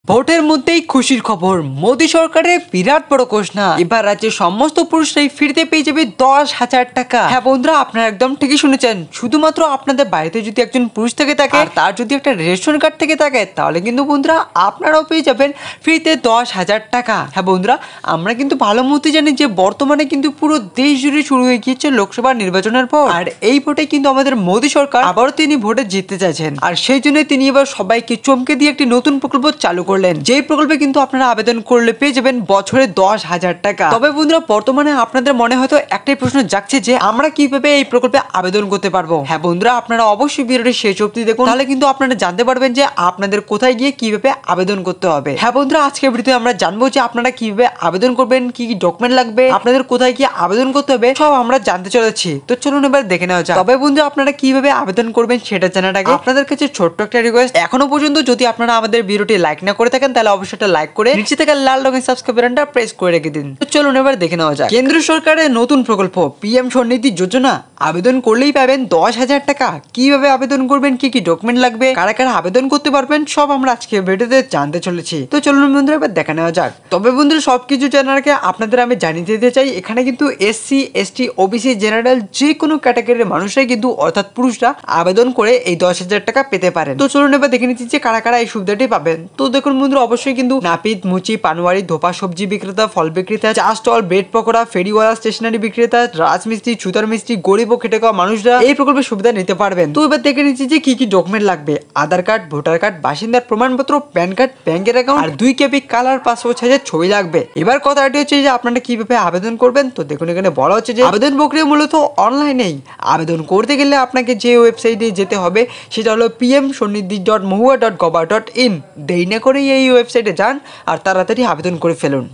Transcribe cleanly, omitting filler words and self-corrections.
ভোটের মধ্যেই খুশির খবর, মোদী সরকারের বিরাট বড় ঘোষণা। এবার রাজ্যের সমস্ত পুরুষরাই ফ্রিতে পেয়ে যাবে 10,000 টাকা। হ্যাঁ বন্ধুরা, আপনারা একদম ঠিকই শুনেছেন। শুধুমাত্র আপনাদের বাড়িতে যদি একজন পুরুষ থেকে থাকে আর তার যদি একটা রেশন কার্ড থেকে থাকে, তাহলে কিন্তু বন্ধুরা আপনারাও পেয়ে যাবেন ফ্রিতে 10,000 টাকা। হ্যাঁ বন্ধুরা, আমরা কিন্তু ভালো মতো জানি যে বর্তমানে কিন্তু পুরো দেশ জুড়ে শুরু হয়ে গিয়েছে লোকসভা নির্বাচনের পর, আর এই ভোটে কিন্তু আমাদের মোদী সরকার আবারও তিনি ভোটে জিততে চাইছেন, আর সেই জন্য তিনি এবার সবাইকে চমকে দিয়ে একটি নতুন প্রকল্প চালু করলেন। যে প্রকল্পে কিন্তু আপনারা আবেদন করলে পেয়ে যাবেন বছরে 10,000 টাকা। তবে বন্ধুরা, বর্তমানে আপনাদের মনে হয়তো একটাই প্রশ্ন জাগছে যে আমরা কিভাবে এই প্রকল্পে আবেদন করতে পারবো। হ্যাঁ বন্ধুরা, আপনারা অবশ্যই ভিডিওটি শেষ অবধি দেখুন, তাহলে কিন্তু আপনারা জানতে পারবেন যে আপনাদের কোথায় গিয়ে কিভাবে আবেদন করতে হবে। হ্যাঁ বন্ধুরা, আজকের ভিডিওতে আমরা জানবো যে আপনারা কিভাবে আবেদন করবেন, কি কি ডকুমেন্ট লাগবে, আপনাদের কোথায় গিয়ে আবেদন করতে হবে, সব আমরা জানতে চলেছি। তো চলুন এবার দেখে নেওয়া যাক। তবে বন্ধুরা, আপনারা কিভাবে আবেদন করবেন সেটা জানার আগে আপনাদের কাছে ছোট্ট একটা রিকোয়েস্ট, এখনো পর্যন্ত যদি আপনারা আমাদের ভিডিওটি লাইক না করে থাকেন তাহলে অবশ্যই একটা লাইক করে নিচে থেকে লাল রঙের সাবস্ক্রাইব বাটনটা প্রেস করে রেখে দিন। তো চলুন এবার দেখে নেওয়া যাক। কেন্দ্র সরকারের নতুন প্রকল্প পিএম স্বনিধি যোজনা, আবেদন করলেই পাবেন 10,000 টাকা। কিভাবে আবেদন করবেন, কি কি ডকুমেন্ট লাগবে, কারা কারা আবেদন করতে পারবেন, সব আমরা আজকে ভিডিওতে জানতে চলেছি। তো চলুন বন্ধুরা এবার দেখে নেওয়া যাক। তবে বন্ধুরা, সবকিছু জানার আগে আপনাদের আমি জানিয়ে দিতে চাই, এখানে কিন্তু এসসি, এসটি, ওবিসি, জেনারেল যে কোনো ক্যাটাগরির মানুষরাই কিন্তু অর্থাৎ পুরুষরা আবেদন করে এই 10,000 টাকা পেতে পারেন। তো চলুন এবার দেখে নিচ্ছি যে কারা কারা এই সুবিধাটি পাবেন। তো দেখুন বন্ধুরা, অবশ্যই কিন্তু নাপিত, মুচি, পানোয়ারি, ধোপা, সবজি বিক্রেতা, ফল বিক্রেতা, চা স্টল, ব্রেড পকোড়া, ফেরিওয়ালা, স্টেশনারি বিক্রেতা, রাজমিস্ত্রি, ছুতার মিস্ত্রি, গরিব ও খেটে খাওয়া মানুষরা এই প্রকল্পের সুবিধা নিতে পারবেন। তো এবার দেখে নিচ্ছি যে কি কি ডকুমেন্ট লাগবে। আধার কার্ড, ভোটার কার্ড, বাসিন্দার প্রমাণপত্র, প্যান কার্ড, ব্যাংকের অ্যাকাউন্ট আর 2 কপি কালার পাসপোর্ট সাইজের ছবি লাগবে। এবার কথাটি হচ্ছে যে আপনারা কিভাবে আবেদন করবেন। তো দেখুন, এখানে বলা হচ্ছে যে আবেদন প্রক্রিয়া মূলত অনলাইনেই। আবেদন করতে গেলে আপনাকে যে ওয়েবসাইটে যেতে হবে সেটা হলো pmsonnidhi.mahua.gov.in। দেরি না করে এই ওয়েবসাইটে যান আর তাড়াতাড়ি আবেদন করে ফেলুন।